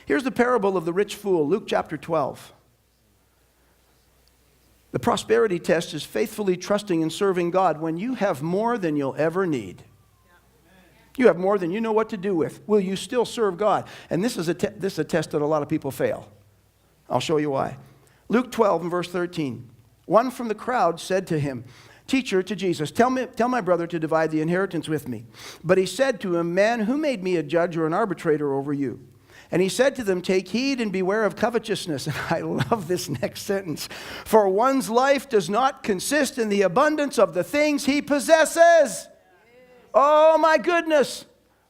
Here's the parable of the rich fool, Luke chapter 12. The prosperity test is faithfully trusting and serving God when you have more than you'll ever need. You have more than you know what to do with. Will you still serve God? And this is a test that a lot of people fail. I'll show you why. Luke 12 and verse 13. One from the crowd said to him, "Teacher," to Jesus, tell my brother to divide the inheritance with me." But he said to him, "Man, who made me a judge or an arbitrator over you?" And he said to them, "Take heed and beware of covetousness." And I love this next sentence. "For one's life does not consist in the abundance of the things he possesses." Oh my goodness.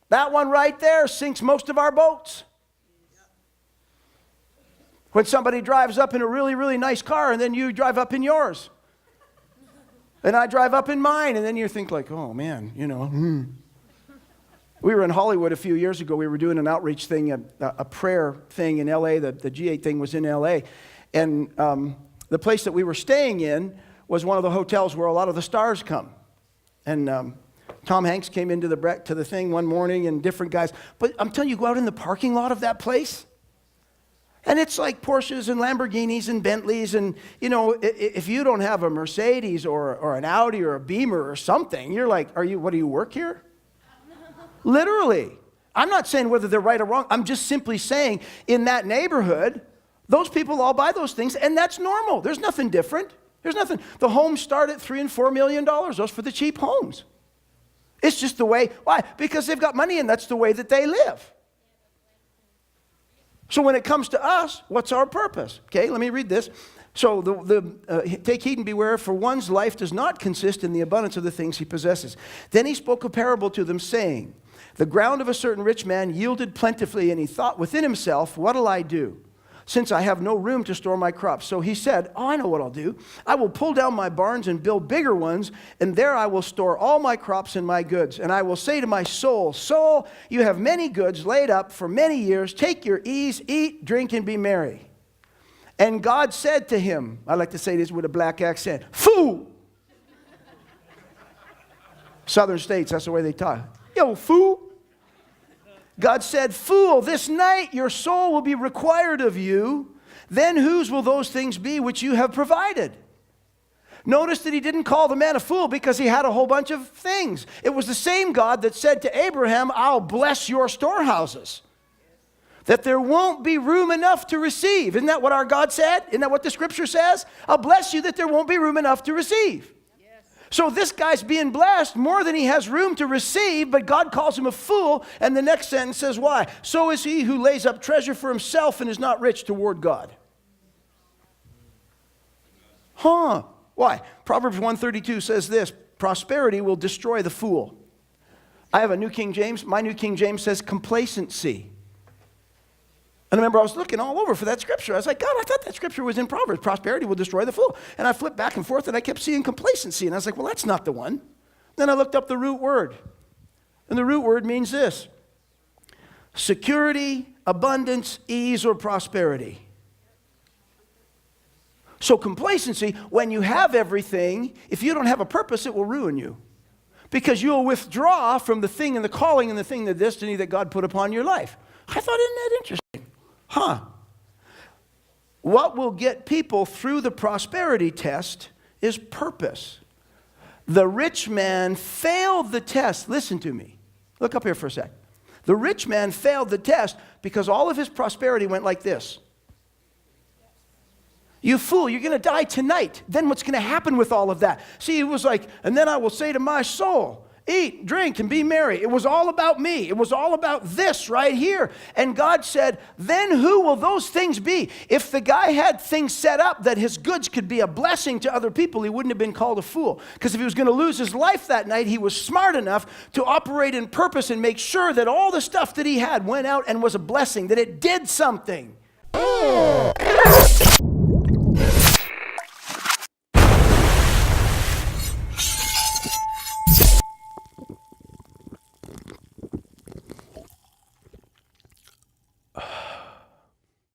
That one right there sinks most of our boats. When somebody drives up in a really, really nice car and then you drive up in yours. And I drive up in mine and then you think like, oh man, We were in Hollywood a few years ago. We were doing an outreach thing, a prayer thing in L.A. The G8 thing was in L.A. And the place that we were staying in was one of the hotels where a lot of the stars come. And Tom Hanks came into the thing one morning and different guys. But I'm telling you, go out in the parking lot of that place, and it's like Porsches and Lamborghinis and Bentleys. And, if you don't have a Mercedes or an Audi or a Beamer or something, you're like, what do you work here? Literally. I'm not saying whether they're right or wrong. I'm just simply saying in that neighborhood, those people all buy those things, and that's normal. There's nothing different. There's nothing. The homes start at $3 and $4 million. Those for the cheap homes. It's just the way. Why? Because they've got money, and that's the way that they live. So when it comes to us, what's our purpose? Okay, let me read this. So take heed and beware, for one's life does not consist in the abundance of the things he possesses. Then he spoke a parable to them, saying, the ground of a certain rich man yielded plentifully, and he thought within himself, what'll I do, since I have no room to store my crops? So he said, I know what I'll do. I will pull down my barns and build bigger ones, and there I will store all my crops and my goods. And I will say to my soul, soul, you have many goods laid up for many years. Take your ease, eat, drink, and be merry. And God said to him, I like to say this with a black accent, fool. Southern states, that's the way they talk. Yo, fool. God said, fool, this night your soul will be required of you. Then whose will those things be which you have provided? Notice that he didn't call the man a fool because he had a whole bunch of things. It was the same God that said to Abraham, I'll bless your storehouses, that there won't be room enough to receive. Isn't that what our God said? Isn't that what the scripture says? I'll bless you that there won't be room enough to receive. So this guy's being blessed more than he has room to receive, but God calls him a fool, and the next sentence says why? So is he who lays up treasure for himself and is not rich toward God. Why? Proverbs 132 says this, prosperity will destroy the fool. I have a New King James. My New King James says complacency. And I remember I was looking all over for that scripture. I was like, God, I thought that scripture was in Proverbs. Prosperity will destroy the fool. And I flipped back and forth, and I kept seeing complacency. And I was like, well, that's not the one. Then I looked up the root word. And the root word means this: security, abundance, ease, or prosperity. So complacency, when you have everything, if you don't have a purpose, it will ruin you. Because you'll withdraw from the thing and the calling and the thing, the destiny that God put upon your life. I thought, isn't that interesting? What will get people through the prosperity test is purpose. The rich man failed the test. Listen to me. Look up here for a sec. The rich man failed the test because all of his prosperity went like this. You fool, you're going to die tonight. Then what's going to happen with all of that? See, it was like, and then I will say to my soul, eat, drink, and be merry. It was all about me. It was all about this right here. And God said, then who will those things be? If the guy had things set up that his goods could be a blessing to other people, he wouldn't have been called a fool. Because if he was going to lose his life that night, he was smart enough to operate in purpose and make sure that all the stuff that he had went out and was a blessing, that it did something.